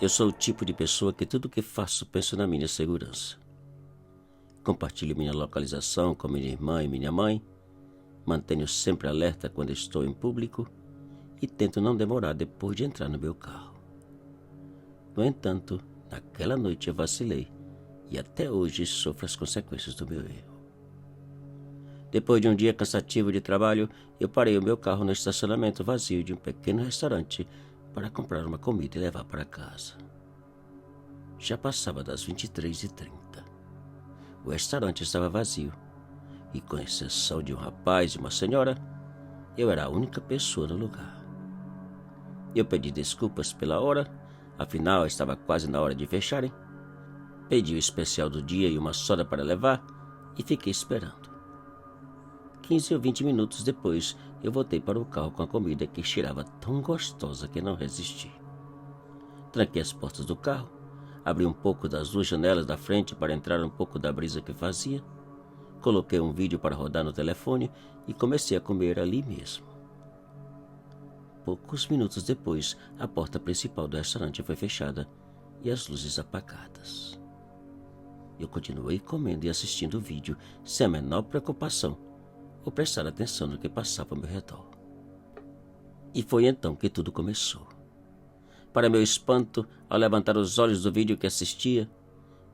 Eu sou o tipo de pessoa que tudo que faço penso na minha segurança. Compartilho minha localização com minha irmã e minha mãe, mantenho sempre alerta quando estou em público e tento não demorar depois de entrar no meu carro. No entanto, naquela noite eu vacilei e até hoje sofro as consequências do meu erro. Depois de um dia cansativo de trabalho, eu parei o meu carro no estacionamento vazio de um pequeno restaurante para comprar uma comida e levar para casa. Já passava das 23h30. O restaurante estava vazio e, com exceção de um rapaz e uma senhora, eu era a única pessoa no lugar. Eu pedi desculpas pela hora, afinal estava quase na hora de fecharem. Pedi o especial do dia e uma soda para levar e fiquei esperando. 15 ou 20 minutos depois, eu voltei para o carro com a comida que cheirava tão gostosa que não resisti. Tranquei as portas do carro, abri um pouco das duas janelas da frente para entrar um pouco da brisa que fazia, coloquei um vídeo para rodar no telefone e comecei a comer ali mesmo. Poucos minutos depois, a porta principal do restaurante foi fechada e as luzes apagadas. Eu continuei comendo e assistindo o vídeo sem a menor preocupação ou prestar atenção no que passava ao meu redor. E foi então que tudo começou. Para meu espanto, ao levantar os olhos do vídeo que assistia,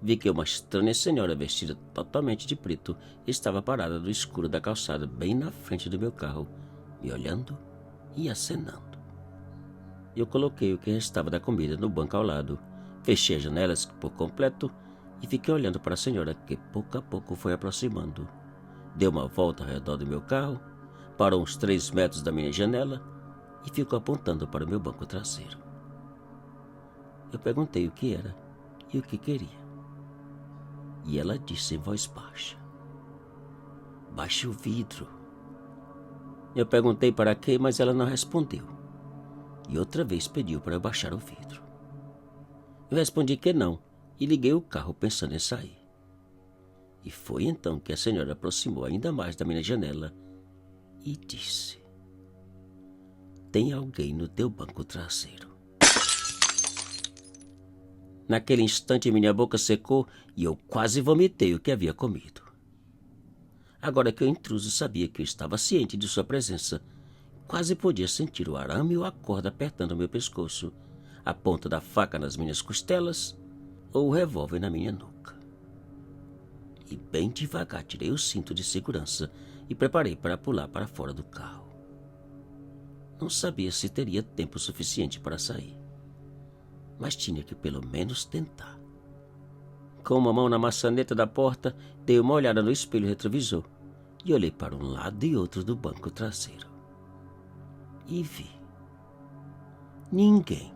vi que uma estranha senhora vestida totalmente de preto estava parada no escuro da calçada bem na frente do meu carro, me olhando e acenando. Eu coloquei o que restava da comida no banco ao lado, fechei as janelas por completo e fiquei olhando para a senhora que pouco a pouco foi aproximando. Deu uma volta ao redor do meu carro, parou uns 3 metros da minha janela e ficou apontando para o meu banco traseiro. Eu perguntei o que era e o que queria. E ela disse em voz baixa: "Baixe o vidro." Eu perguntei para quê, mas ela não respondeu. E outra vez pediu para eu baixar o vidro. Eu respondi que não e liguei o carro pensando em sair. E foi então que a senhora aproximou ainda mais da minha janela e disse: "Tem alguém no teu banco traseiro." Naquele instante minha boca secou e eu quase vomitei o que havia comido. Agora que o intruso sabia que eu estava ciente de sua presença, quase podia sentir o arame e a corda apertando meu pescoço, a ponta da faca nas minhas costelas ou o revólver na minha nuca. E bem devagar tirei o cinto de segurança e preparei para pular para fora do carro. Não sabia se teria tempo suficiente para sair, mas tinha que pelo menos tentar. Com uma mão na maçaneta da porta, dei uma olhada no espelho retrovisor e olhei para um lado e outro do banco traseiro. E vi ninguém.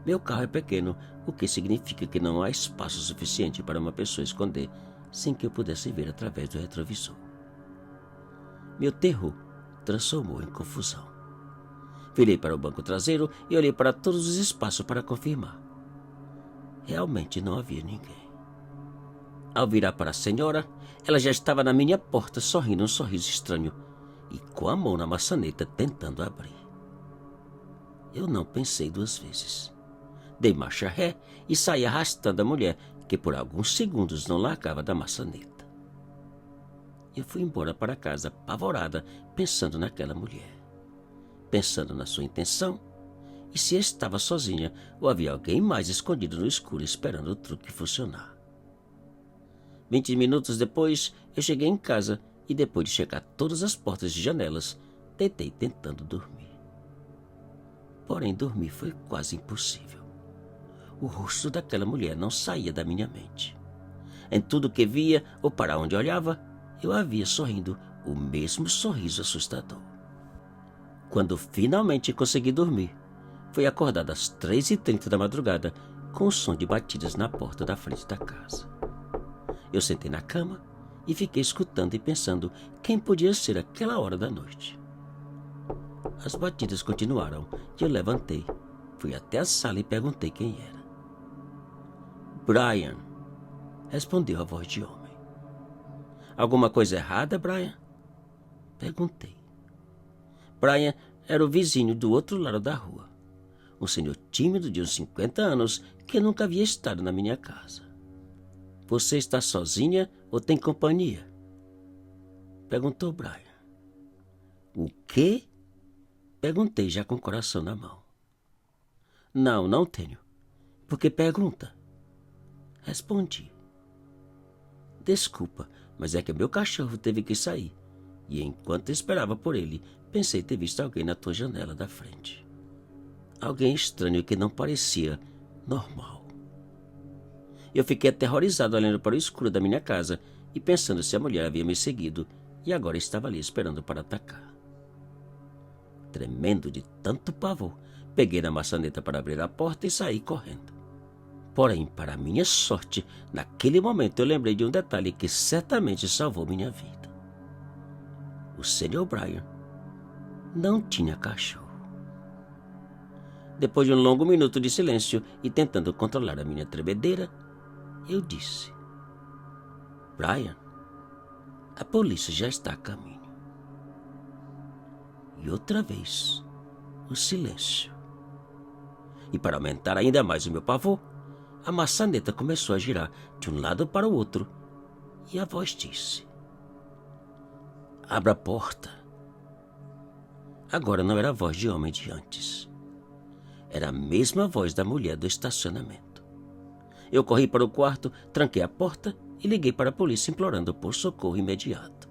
Meu carro é pequeno, o que significa que não há espaço suficiente para uma pessoa esconder sem que eu pudesse ver através do retrovisor. Meu terror transformou em confusão. Virei para o banco traseiro e olhei para todos os espaços para confirmar. Realmente não havia ninguém. Ao virar para a senhora, ela já estava na minha porta sorrindo um sorriso estranho e com a mão na maçaneta tentando abrir. Eu não pensei 2 vezes. Dei marcha ré e saí arrastando a mulher, que por alguns segundos não largava da maçaneta. Eu fui embora para casa apavorada, pensando naquela mulher, pensando na sua intenção e se estava sozinha ou havia alguém mais escondido no escuro esperando o truque funcionar. 20 minutos depois, eu cheguei em casa e, depois de checar todas as portas e janelas, deitei tentando dormir. Porém, dormir foi quase impossível. O rosto daquela mulher não saía da minha mente. Em tudo que via ou para onde olhava, eu a via sorrindo o mesmo sorriso assustador. Quando finalmente consegui dormir, fui acordado às 3h30 da madrugada com o som de batidas na porta da frente da casa. Eu sentei na cama e fiquei escutando e pensando quem podia ser aquela hora da noite. As batidas continuaram e eu levantei, fui até a sala e perguntei quem era. "Brian", respondeu a voz de homem. "Alguma coisa errada, Brian?" Perguntei. Brian era o vizinho do outro lado da rua, um senhor tímido de uns 50 anos que nunca havia estado na minha casa. Você está sozinha ou tem companhia? Perguntou Brian. O quê? Perguntei já com o coração na mão. Não, não tenho. Por que pergunta? Respondi. Desculpa, mas é que meu cachorro teve que sair. E enquanto esperava por ele, pensei ter visto alguém na tua janela da frente. Alguém estranho que não parecia normal. Eu fiquei aterrorizado olhando para o escuro da minha casa e pensando se a mulher havia me seguido e agora estava ali esperando para atacar. Tremendo de tanto pavor, peguei na maçaneta para abrir a porta e saí correndo. Porém, para minha sorte, naquele momento eu lembrei de um detalhe que certamente salvou minha vida. O Sr. Brian não tinha cachorro. Depois de um longo minuto de silêncio e tentando controlar a minha tremedeira, eu disse: Brian, a polícia já está a caminho. E outra vez, o silêncio. E para aumentar ainda mais o meu pavor, a maçaneta começou a girar de um lado para o outro e a voz disse: Abra a porta. Agora não era a voz de homem de antes. Era a mesma voz da mulher do estacionamento. Eu corri para o quarto, tranquei a porta e liguei para a polícia implorando por socorro imediato.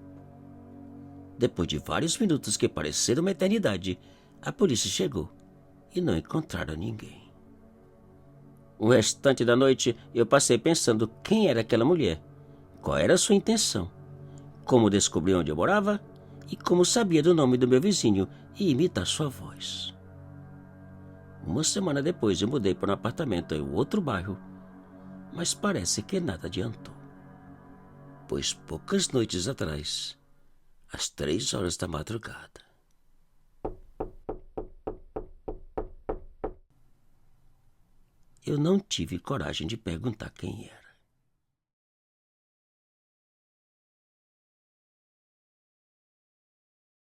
Depois de vários minutos que pareceram uma eternidade, a polícia chegou e não encontraram ninguém. O restante da noite eu passei pensando quem era aquela mulher, qual era a sua intenção, como descobrir onde eu morava e como sabia do nome do meu vizinho e imitar sua voz. Uma semana depois eu mudei para um apartamento em outro bairro, mas parece que nada adiantou. Pois poucas noites atrás, às 3 horas da madrugada, eu não tive coragem de perguntar quem era.